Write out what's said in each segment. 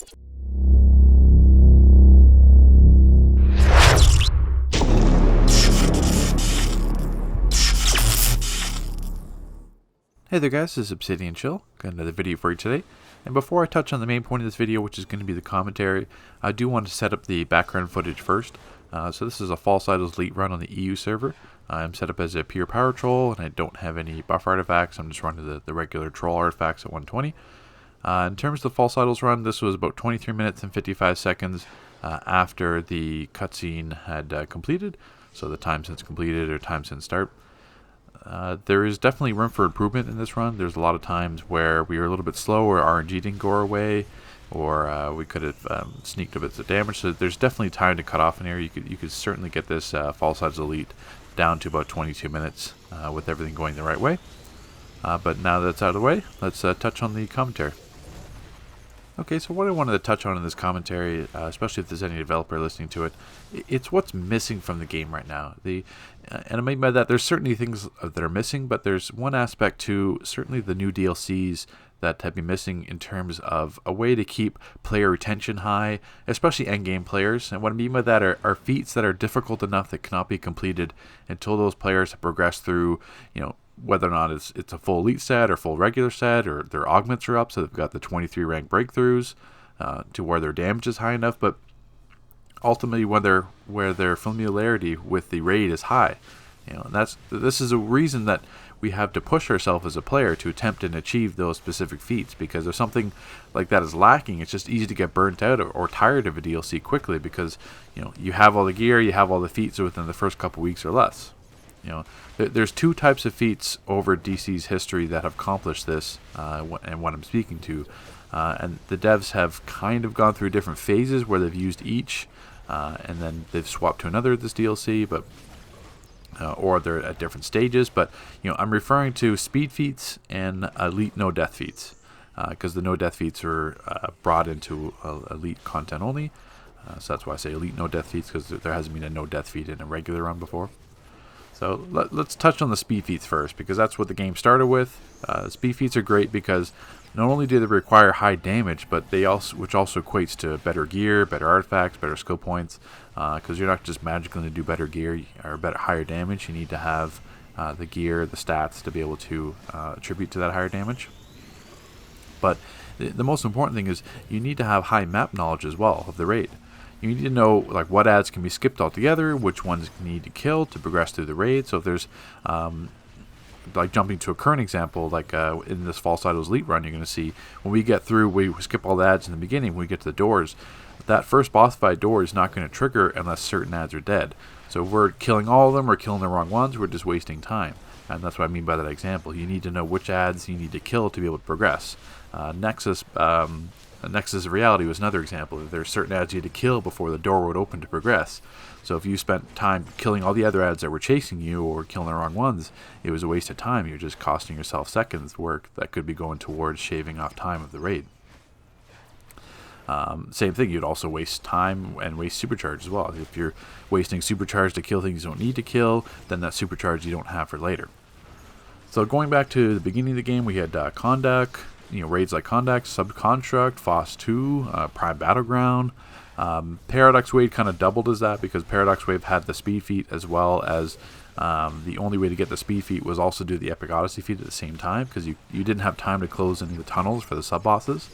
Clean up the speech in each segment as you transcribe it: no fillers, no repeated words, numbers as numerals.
Hey there guys, this is Obsidian Chill. Got another video for you today. And before I touch on the main point of this video, which is going to be the commentary, I do want to set up the background footage first. So this is a False Idols Elite run on the EU server. I'm set up as a pure power troll, and I don't have any buff artifacts. I'm just running the regular troll artifacts at 120. In terms of the False Idols run, this was about 23 minutes and 55 seconds after the cutscene had completed. So the time since completed or time since start. There is definitely room for improvement in this run. There's a lot of times where we were a little bit slow, or RNG didn't go our way, or we could have sneaked a bit of damage. So there's definitely time to cut off in here. You could certainly get this False Idols Elite down to about 22 minutes with everything going the right way. But now that's out of the way, let's touch on the commentary. Okay, so what I wanted to touch on in this commentary, especially if there's any developer listening to it, it's what's missing from the game right now. And I mean by that, there's certainly things that are missing, but there's one aspect to certainly the new DLCs that have been missing in terms of a way to keep player retention high, especially endgame players. And what I mean by that are feats that are difficult enough that cannot be completed until those players have progressed through, whether or not it's a full elite set or full regular set, or their augments are up, so they've got the 23 rank breakthroughs to where their damage is high enough, but ultimately where their familiarity with the raid is high. And this is a reason that we have to push ourselves as a player to attempt and achieve those specific feats, because if something like that is lacking, it's just easy to get burnt out or tired of a DLC quickly, because you have all the gear, you have all the feats within the first couple weeks or less. There's two types of feats over DC's history that have accomplished this, and what I'm speaking to. And the devs have kind of gone through different phases where they've used each, and then they've swapped to another this DLC, but or they're at different stages. But I'm referring to speed feats and elite no death feats, because the no death feats are brought into elite content only. So that's why I say elite no death feats, because there hasn't been a no death feat in a regular run before. So let's touch on the speed feats first, because that's what the game started with. Speed feats are great because not only do they require high damage, but which also equates to better gear, better artifacts, better skill points. Because you're not just magically going to do better gear or higher damage. You need to have the gear, the stats to be able to attribute to that higher damage. But the most important thing is you need to have high map knowledge as well of the raid. You need to know what ads can be skipped altogether, which ones you need to kill to progress through the raid. So if there's jumping to a current example, in this False Idols Elite run, you're going to see when we get through, we skip all the ads in the beginning. When we get to the doors, that first boss fight door is not going to trigger unless certain ads are dead. So if we're killing all of them or killing the wrong ones, we're just wasting time. And that's what I mean by that example. You need to know which ads you need to kill to be able to progress. Nexus of Reality was another example. There's certain ads you had to kill before the door would open to progress. So if you spent time killing all the other ads that were chasing you or killing the wrong ones, it was a waste of time. You're just costing yourself seconds work that could be going towards shaving off time of the raid. Same thing, you'd also waste time and waste supercharge as well. If you're wasting supercharge to kill things you don't need to kill, then that supercharge you don't have for later. So going back to the beginning of the game, we had Kondak, raids like Kondak, Subconstruct, FOSS 2, Prime Battleground. Paradox Wave kind of doubled as that, because Paradox Wave had the speed feat, as well as the only way to get the speed feat was also do the Epic Odyssey feat at the same time, because you didn't have time to close any of the tunnels for the sub-bosses.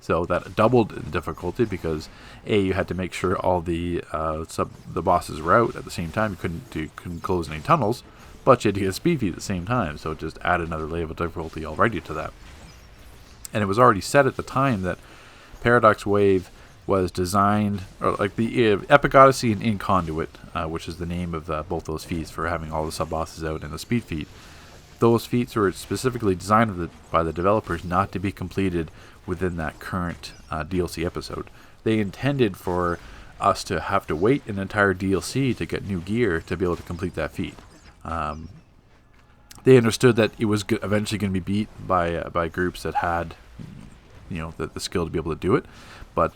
So that doubled in difficulty, because you had to make sure all the bosses were out at the same time. You couldn't close any tunnels, but you had to get a speed feat at the same time, so it just added another layer of difficulty already to that. And it was already said at the time that Paradox Wave was designed, or the Epic Odyssey and Inconduit, which is the name of both those feats for having all the sub-bosses out in the speed feat. Those feats were specifically designed by the developers not to be completed within that current DLC episode. They intended for us to have to wait an entire DLC to get new gear to be able to complete that feat. They understood that it was eventually going to be beat by groups that had the skill to be able to do it, but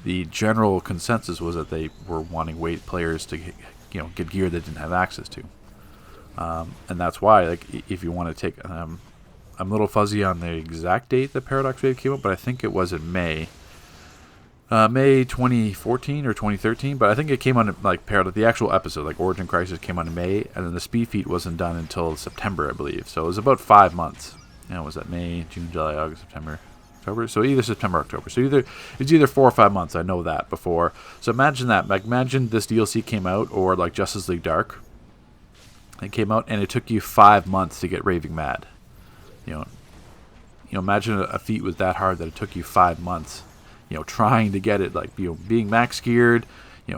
the general consensus was that they were wanting wait players to get gear they didn't have access to. And that's why, if you want to take, I'm a little fuzzy on the exact date that Paradox Wave came out, but I think it was in May. May 2014 or 2013, but I think it came on like paired the actual episode, like Origin Crisis came on in May, and then the speed feat wasn't done until September, I believe. So it was about 5 months. Was that May, June, July, August, September, October? So either September, October. So it's either 4 or 5 months. I know that before. So imagine that. Like imagine this DLC came out, or like Justice League Dark. It came out, and it took you 5 months to get raving mad. Imagine a feat was that hard that it took you 5 months. Trying to get it, like, being max geared,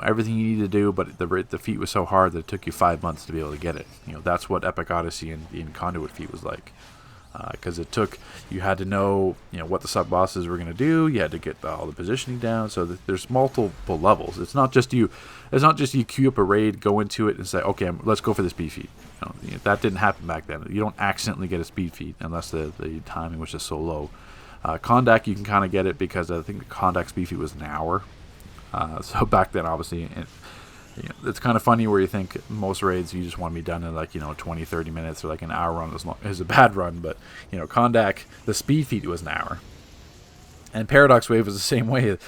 everything you need to do, but the feat was so hard that it took you 5 months to be able to get it. That's what Epic Odyssey and the Conduit feat was like. Because you had to know, what the sub bosses were going to do. You had to get all the positioning down. So there's multiple levels. It's not just you queue up a raid, go into it, and say, okay, let's go for the speed feat. That didn't happen back then. You don't accidentally get a speed feat unless the timing was just so low. Kondak, you can kind of get it because I think the Kondak speed feat was an hour. So back then, obviously, it's kind of funny where you think most raids you just want to be done in like 20, 30 minutes or like an hour run is a bad run, but Kondak, the speed feat was an hour. And Paradox Wave was the same way.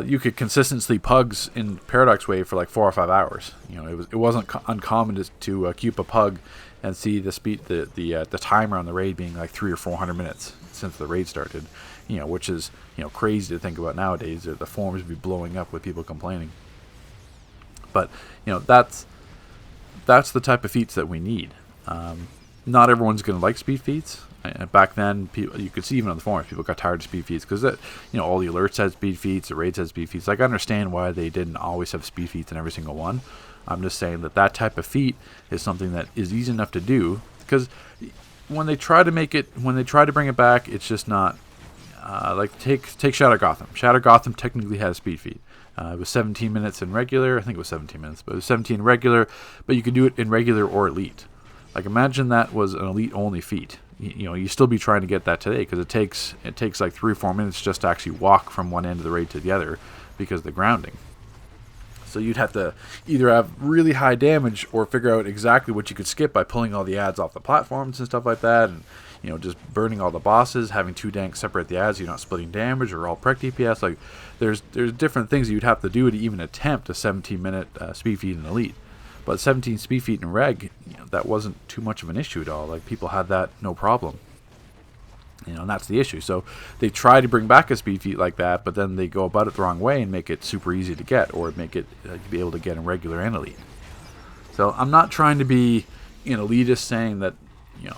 You could consistently pugs in Paradox Wave for like 4 or 5 hours. It wasn't uncommon to queue up a pug and see the timer on the raid being like 300 or 400 minutes since the raid started. Which is crazy to think about nowadays. The forums would be blowing up with people complaining. But that's the type of feats that we need. Not everyone's going to like speed feats. And back then, you could see even on the forums, people got tired of speed feats because all the alerts had speed feats, the raids had speed feats. Like I understand why they didn't always have speed feats in every single one. I'm just saying that type of feat is something that is easy enough to do, because when they try to bring it back, it's just not. Like take Shadow Gotham. Shadow Gotham technically had a speed feat. It was 17 minutes in regular. I think it was 17 minutes, but it was 17 in regular. But you could do it in regular or elite. Like imagine that was an elite only feat. You still be trying to get that today because it takes like 3 or 4 minutes just to actually walk from one end of the raid to the other because of the grounding. So you'd have to either have really high damage or figure out exactly what you could skip by pulling all the ads off the platforms and stuff like that, and just burning all the bosses, having 2 danks separate the ads, so you're not splitting damage or all prec DPS. Like there's different things you'd have to do to even attempt a 17-minute speed feat in elite. But 17 speed feet in reg, that wasn't too much of an issue at all. Like people had that no problem. And that's the issue. So they try to bring back a speed feat like that, but then they go about it the wrong way and make it super easy to get, or make it be able to get in regular and elite. So I'm not trying to be an elitist saying that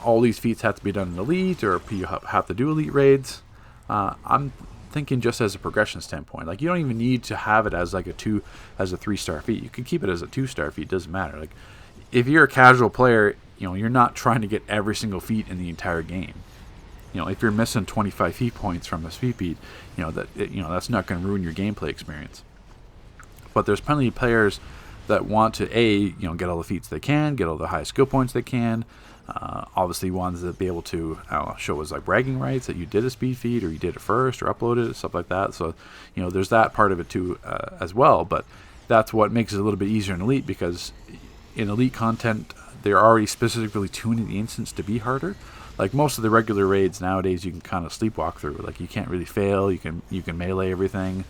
all these feats have to be done in elite, or you have to do elite raids. I'm thinking just as a progression standpoint. Like you don't even need to have it as like a 3-star feat. You can keep it as a 2-star feat. Doesn't matter. Like if you're a casual player, you're not trying to get every single feat in the entire game. If you're missing 25 feat points from a speed feat, that's not going to ruin your gameplay experience. But there's plenty of players that want to get all the feats they can, get all the high skill points they can. Obviously ones that be able to show as like bragging rights that you did a speed feat, or you did it first, or uploaded it, stuff like that. So there's that part of it too as well. But that's what makes it a little bit easier in elite, because in elite content they're already specifically tuning the instance to be harder. Like most of the regular raids nowadays, you can kind of sleepwalk through. Like you can't really fail. You can melee everything,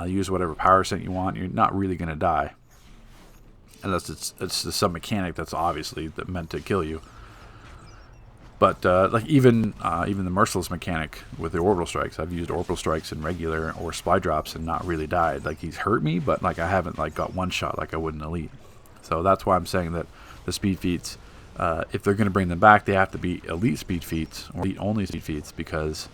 use whatever power set you want. You're not really going to die, unless it's some mechanic that's obviously meant to kill you. But like even the merciless mechanic with the orbital strikes, I've used orbital strikes in regular or spy drops and not really died. Like he's hurt me, but like I haven't like got one shot like I would in elite. So that's why I'm saying that the speed feats, if they're going to bring them back, they have to be elite speed feats or elite only speed feats, because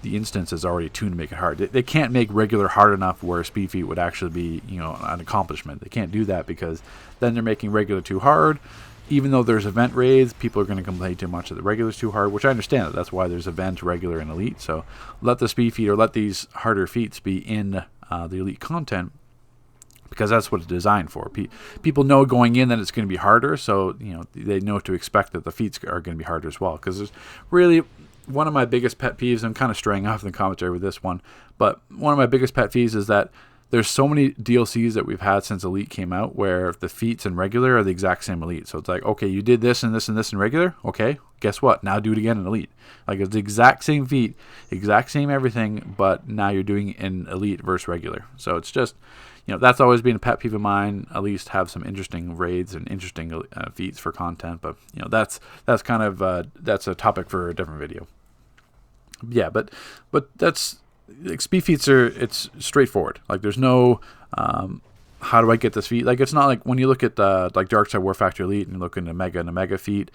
the instance is already tuned to make it hard. They can't make regular hard enough where a speed feat would actually be an accomplishment. They can't do that, because then they're making regular too hard. Even though there's event raids, people are going to complain too much that the regular's too hard, which I understand. That's why there's event, regular, and elite. So let the speed feat, or let these harder feats be in the elite content, because that's what it's designed for. People know going in that it's going to be harder, so they know to expect that the feats are going to be harder as well. Because there's really one of my biggest pet peeves. I'm kind of straying off in the commentary with this one, but one of my biggest pet peeves is that there's so many DLCs that we've had since Elite came out where the feats in regular are the exact same Elite. So it's like, okay, you did this and this and this in regular. Okay, guess what? Now do it again in Elite. Like, it's the exact same feat, exact same everything, but now you're doing it in Elite versus regular. So it's just, that's always been a pet peeve of mine. At least have some interesting raids and interesting feats for content. But that's kind of that's a topic for a different video. Yeah, but that's, like, speed feats it's straightforward. Like, there's no how do I get this feat. Like, it's not like when you look at like Darkside War Factory Elite and you look into Mega and a Mega feat,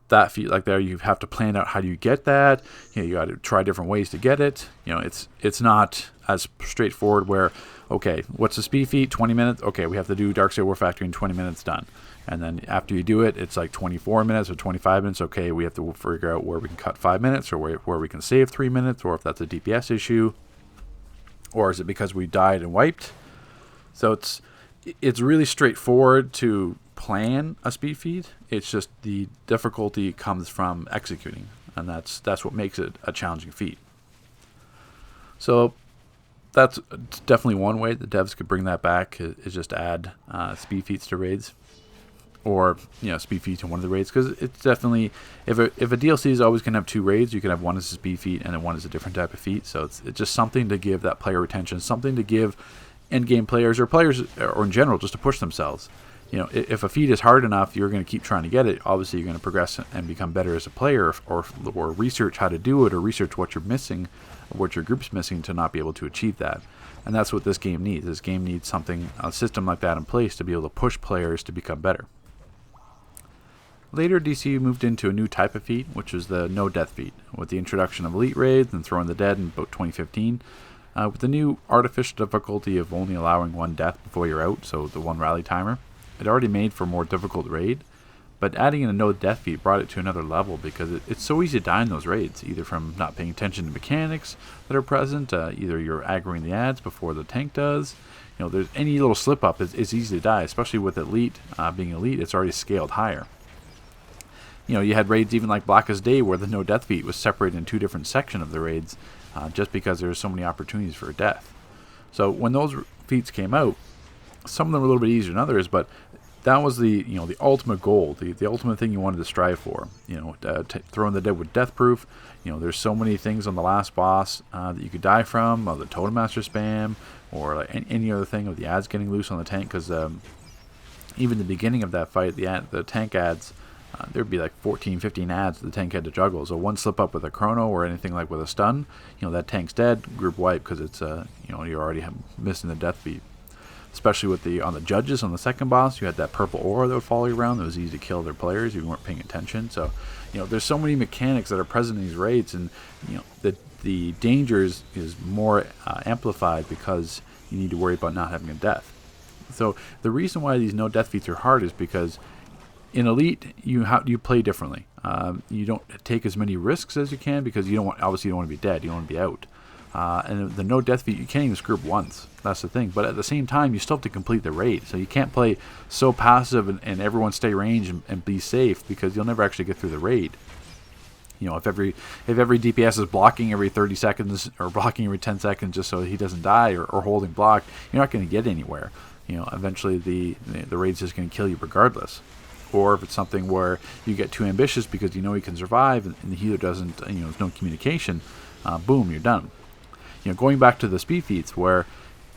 that feat, like, there you have to plan out how do you get that. You got to try different ways to get it. It's not as straightforward where, okay, what's the speed feat? 20 minutes. Okay, we have to do Darkside War Factory in 20 minutes, done. And then after you do it, it's like 24 minutes or 25 minutes. Okay, we have to figure out where we can cut 5 minutes, or where we can save 3 minutes, or if that's a DPS issue, or is it because we died and wiped? So it's really straightforward to plan a speed feed. It's just the difficulty comes from executing, and that's what makes it a challenging feat. So that's definitely one way the devs could bring that back, is just add speed feats to raids. Or speed feat to one of the raids, because it's definitely, if a DLC is always going to have 2 raids, you can have one as a speed feat and then one as a different type of feat. So it's just something to give that player retention, something to give end game players or in general, just to push themselves. If a feat is hard enough, you're going to keep trying to get it. Obviously, you're going to progress and become better as a player, or research how to do it, or research what you're missing, or what your group's missing to not be able to achieve that. And that's what this game needs. This game needs a system like that in place to be able to push players to become better. Later, DCU moved into a new type of feat, which was the no death feat, with the introduction of Elite raids and Throwing the Dead in about 2015, with the new artificial difficulty of only allowing 1 death before you're out, so the 1 rally timer. It already made for a more difficult raid, but adding in a no death feat brought it to another level, because it's so easy to die in those raids, either from not paying attention to mechanics that are present, either you're aggroing the ads before the tank does. There's any little slip up is easy to die, especially with Elite. Being Elite, it's already scaled higher. You had raids even like Blackest Day where the no death feat was separated in 2 different sections of the raids, just because there were so many opportunities for a death. So when those feats came out, some of them were a little bit easier than others, but that was the the ultimate goal, the ultimate thing you wanted to strive for. Throwing the Dead with death proof. There's so many things on the last boss that you could die from, the Totem Master spam, or like any other thing of the ads getting loose on the tank, because even the beginning of that fight, the tank ads. There'd be like 14, 15 ads the tank had to juggle. So one slip up with a chrono or anything like with a stun, that tank's dead, group wipe, because it's you're already missing the death beat. Especially with on the judges on the second boss, you had that purple aura that would follow you around. That was easy to kill their players if you weren't paying attention. So there's so many mechanics that are present in these raids, and the danger is more amplified because you need to worry about not having a death. So the reason why these no death feats are hard is because in Elite, you play differently. You don't take as many risks as you can, because you don't want to be dead. You don't want to be out. And the no death feat, you can't even screw up once. That's the thing. But at the same time, you still have to complete the raid. So you can't play so passive and everyone stay range and be safe, because you'll never actually get through the raid. If every DPS is blocking every 30 seconds or blocking every 10 seconds just so he doesn't die, or holding block, you're not going to get anywhere. Eventually the raid's just going to kill you regardless. Or if it's something where you get too ambitious because you can survive and the healer doesn't, there's no communication, boom, you're done. Going back to the speed feats, where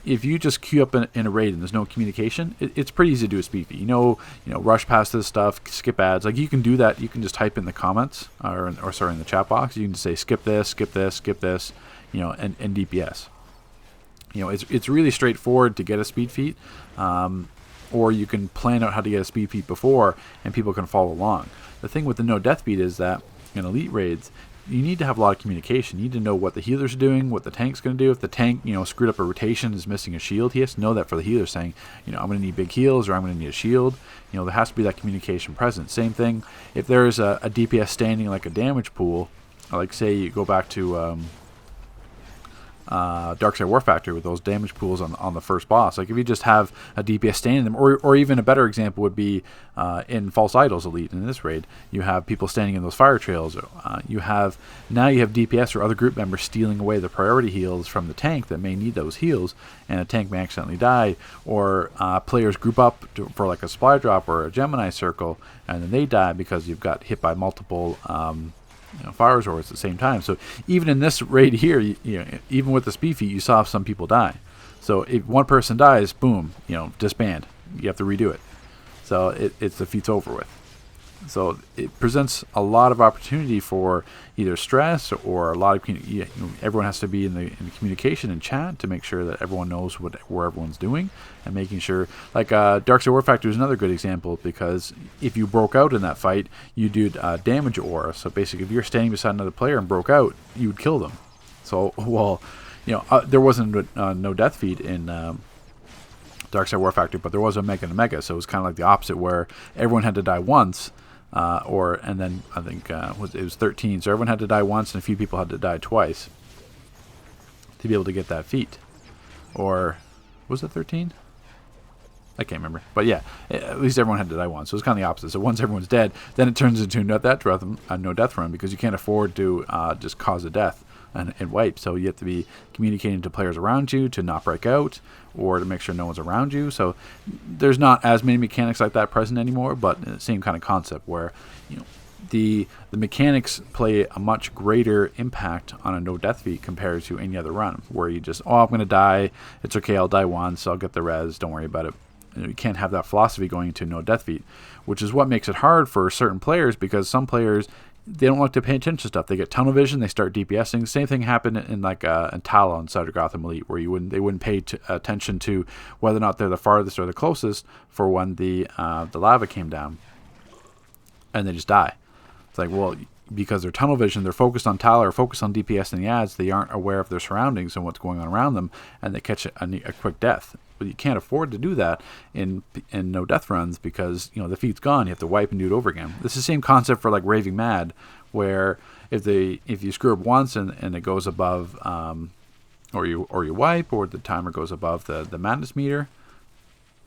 if you just queue up in a raid and there's no communication, it's pretty easy to do a speed feat. Rush past this stuff, skip ads. Like, you can do that. You can just type in the comments, or in the chat box. You can just say skip this, skip this, skip this, and DPS. It's really straightforward to get a speed feat. Or you can plan out how to get a speed feat before, and people can follow along. The thing with the no death feat is that in Elite raids, you need to have a lot of communication. You need to know what the healer's doing, what the tank's going to do. If the tank, screwed up a rotation, is missing a shield, he has to know that for the healer, saying, I'm going to need big heals, or I'm going to need a shield. There has to be that communication present. Same thing, if there is a DPS standing like a damage pool, like say you go back to Darkside War Factory with those damage pools on the first boss. Like if you just have a DPS standing them, or even a better example would be in False Idols Elite in this raid, you have people standing in those fire trails. You have DPS or other group members stealing away the priority heals from the tank that may need those heals, and a tank may accidentally die, or players group up for like a supply drop or a Gemini circle, and then they die because you've got hit by multiple fire swords at the same time. So even in this raid here, even with the speed feat, you saw some people die. So if one person dies, boom, disband. You have to redo it. So it's the feat's over with. So it presents a lot of opportunity for either stress or a lot of everyone has to be in the communication and chat to make sure that everyone knows where everyone's doing, and making sure, like Darkside War Factory is another good example, because if you broke out in that fight, you do damage aura. So basically, if you're standing beside another player and broke out, you would kill them. So there wasn't no death feed in Darkside War Factory, but there was a mega and a mega. So it was kind of like the opposite, where everyone had to die once. And then I think it was 13, so everyone had to die once and a few people had to die twice to be able to get that feat. Or was it 13? I can't remember, but yeah, at least everyone had to die once. So it's kind of the opposite. So once everyone's dead, then it turns into no death run, because you can't afford to just cause a death and wipe. So you have to be communicating to players around you to not break out, or to make sure no one's around you. So there's not as many mechanics like that present anymore, but the same kind of concept where the mechanics play a much greater impact on a no death feat compared to any other run, where you just, I'm going to die, it's okay, I'll die once, I'll get the res, don't worry about it. You can't have that philosophy going into no death feat, which is what makes it hard for certain players, because some players, they don't like to pay attention to stuff. They get tunnel vision, they start DPSing. Same thing happened in like in Tala inside of Gotham Elite, where they wouldn't pay attention to whether or not they're the farthest or the closest for when the lava came down, and they just die. It's like, well, because they're tunnel vision, they're focused on Tala or focused on DPS and the ads. They aren't aware of their surroundings and what's going on around them, and they catch a quick death. But you can't afford to do that in no death runs, because the feat's gone. You have to wipe and do it over again. It's the same concept for like Raving Mad, where if you screw up once and it goes above, or you wipe, or the timer goes above the madness meter,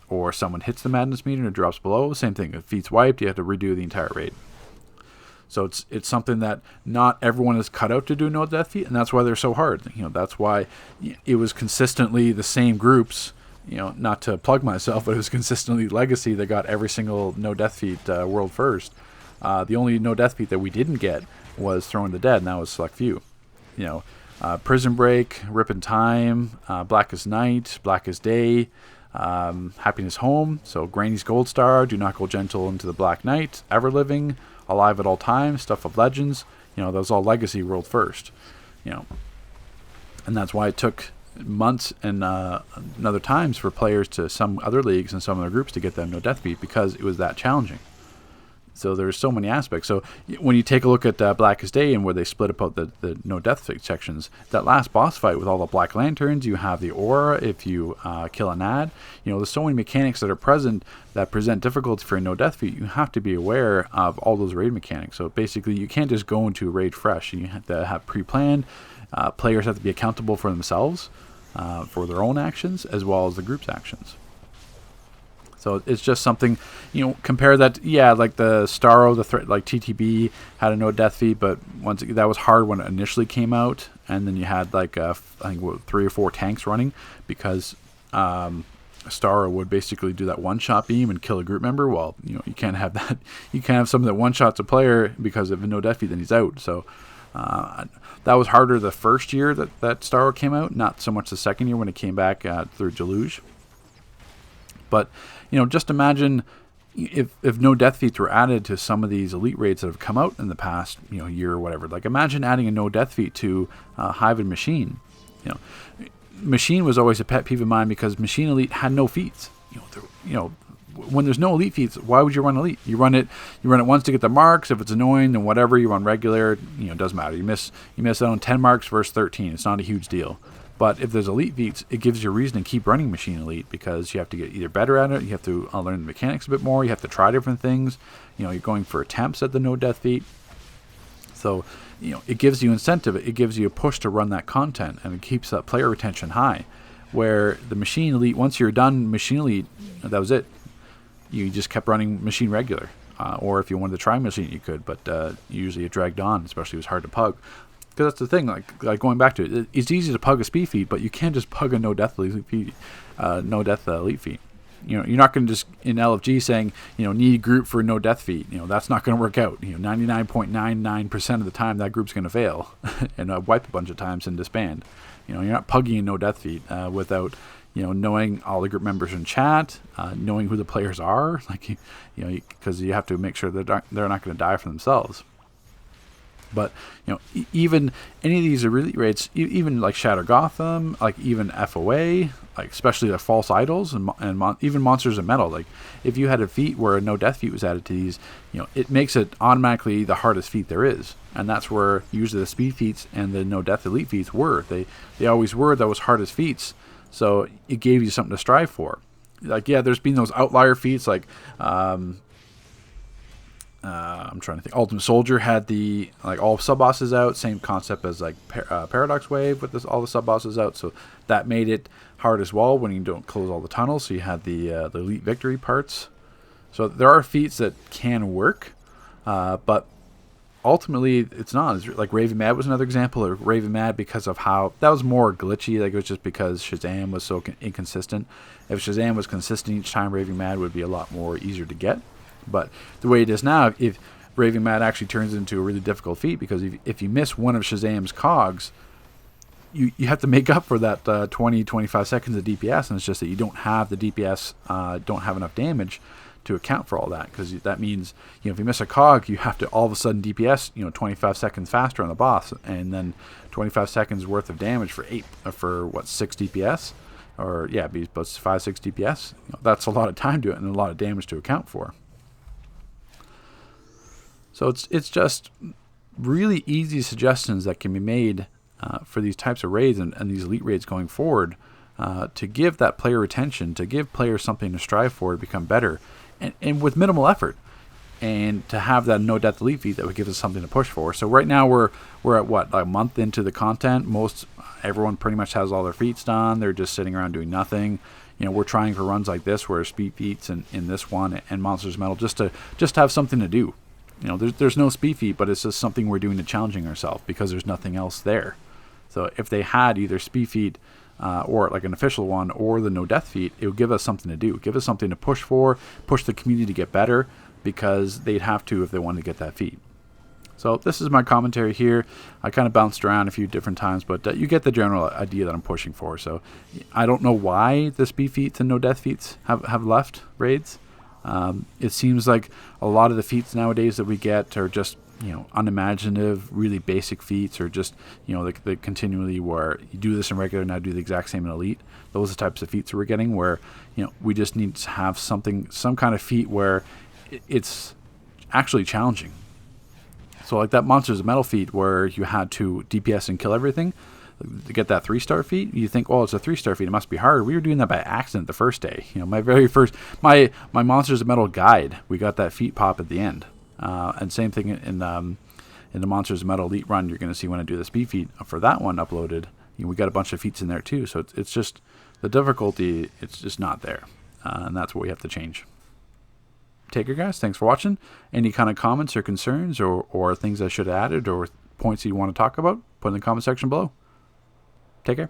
or someone hits the madness meter and it drops below, same thing. If feat's wiped, you have to redo the entire raid. So it's something that not everyone is cut out to do no death feat, and that's why they're so hard. That's why it was consistently the same groups. Not to plug myself, but it was consistently Legacy that got every single no death feat world first. The only no death feat that we didn't get was Throwing the Dead, and that was select few. Prison Break, Rip in Time, Blackest Night, Blackest Day, Happiness Home. So Granny's Gold Star, Do Not Go Gentle into the Black Night, Ever Living, Alive at All Times, Stuff of Legends. Those all Legacy world first. And that's why it took months and other times for players to some other leagues and some other groups to get that no death feat, because it was that challenging. So there's so many aspects. So when you take a look at Blackest Day and where they split up the no death feat sections, that last boss fight with all the black lanterns, you have the aura if you kill an ad. There's so many mechanics that are present that present difficulty for a no death feat. You have to be aware of all those raid mechanics. So basically, you can't just go into a raid fresh. You have to have pre-planned. Players have to be accountable for themselves, for their own actions, as well as the group's actions. So it's just something, compare that, like the Starro, like TTB had a no death feat, but that was hard when it initially came out, and then you had like, I think 3 or 4 tanks running, because Starro would basically do that one-shot beam and kill a group member. Well, you can't have that. You can't have someone that one-shots a player because of a no death feat, then he's out. So that was harder the first year that Starro came out, not so much the second year when it came back through Deluge. But, just imagine if no death feats were added to some of these elite raids that have come out in the past, year or whatever. Like, imagine adding a no death feat to Hive and Machine. Machine was always a pet peeve of mine, because Machine Elite had no feats. When there's no elite feats, why would you run elite? You run it once to get the marks. If it's annoying, then whatever, you run regular. It doesn't matter. You miss out on 10 marks versus 13. It's not a huge deal. But if there's elite feats, it gives you a reason to keep running Machine Elite, because you have to get either better at it, you have to learn the mechanics a bit more, you have to try different things. You're going for attempts at the no death feat. So, it gives you incentive. It gives you a push to run that content, and it keeps that player retention high. Where the machine elite, once you're done machine elite, that was it. You just kept running machine regular. Or if you wanted to try machine, you could, but usually it dragged on, especially it was hard to pug. Because that's the thing, like going back to it, it's easy to pug a speed feat, but you can't just pug a no death elite feat. Elite feat. You're not going to just in LFG saying need group for no death feat. That's not going to work out. 99.99% of the time that group's going to fail and wipe a bunch of times and disband. You're not pugging a no death feat without knowing all the group members in chat, knowing who the players are, because you have to make sure that they're not going to die for themselves. But even any of these elite raids, even like Shatter Gotham, like even FOA, like especially the false idols and even monsters of metal. Like if you had a feat where a no death feat was added to these, it makes it automatically the hardest feat there is, and that's where usually the speed feats and the no death elite feats were. They always were those hardest feats, so it gave you something to strive for. Like there's been those outlier feats like. I'm trying to think. Ultimate Soldier had the all sub bosses out, same concept as Paradox Wave with all the sub bosses out, so that made it hard as well when you don't close all the tunnels. So you had the elite victory parts. So there are feats that can work, but ultimately it's not. It's like Raven Mad was another example. Or Raven Mad because of how that was more glitchy. Like it was just because Shazam was so inconsistent. If Shazam was consistent each time, Raven Mad would be a lot more easier to get. But the way it is now, if Raving Mad actually turns into a really difficult feat, because if you miss one of Shazam's cogs, you have to make up for that 20-25 seconds of DPS, and it's just that you don't have the DPS, don't have enough damage to account for all that, because that means if you miss a cog, you have to all of a sudden DPS 25 seconds faster on the boss, and then 25 seconds worth of damage for 6 DPS, or be about 5-6 DPS. That's a lot of time to it and a lot of damage to account for. So it's just really easy suggestions that can be made for these types of raids and these elite raids going forward to give that player retention, to give players something to strive for to become better, and with minimal effort, and to have that no death elite feat that would give us something to push for. So right now we're at a month into the content. Everyone pretty much has all their feats done. They're just sitting around doing nothing. We're trying for runs like this where speed feats in this one and Monsters of Metal just to have something to do. There's no speed feat, but it's just something we're doing to challenging ourselves because there's nothing else there. So if they had either speed feat or like an official one or the no death feat, it would give us something to do, give us something to push for, push the community to get better, because they'd have to if they wanted to get that feat. So this is my commentary here. I kind of bounced around a few different times, but you get the general idea that I'm pushing for. So I don't know why the speed feats and no death feats have left raids. It seems like a lot of the feats nowadays that we get are just unimaginative, really basic feats, or just they continually where you do this in regular, now do the exact same in elite. Those are the types of feats we're getting where we just need to have some kind of feat where it's actually challenging. So like that Monsters of Metal feat where you had to DPS and kill everything to get that 3-star feat. You think, it's a 3-star feat, it must be hard. We were doing that by accident the first day. My very first my Monsters of Metal guide, we got that feat pop at the end. And same thing in the Monsters of Metal Elite run. You're going to see when I do the speed feat for that one uploaded. We got a bunch of feats in there too. So it's just the difficulty. It's just not there, and that's what we have to change. Take care, guys. Thanks for watching. Any kind of comments or concerns or things I should have added or points you want to talk about, put in the comment section below. Take care.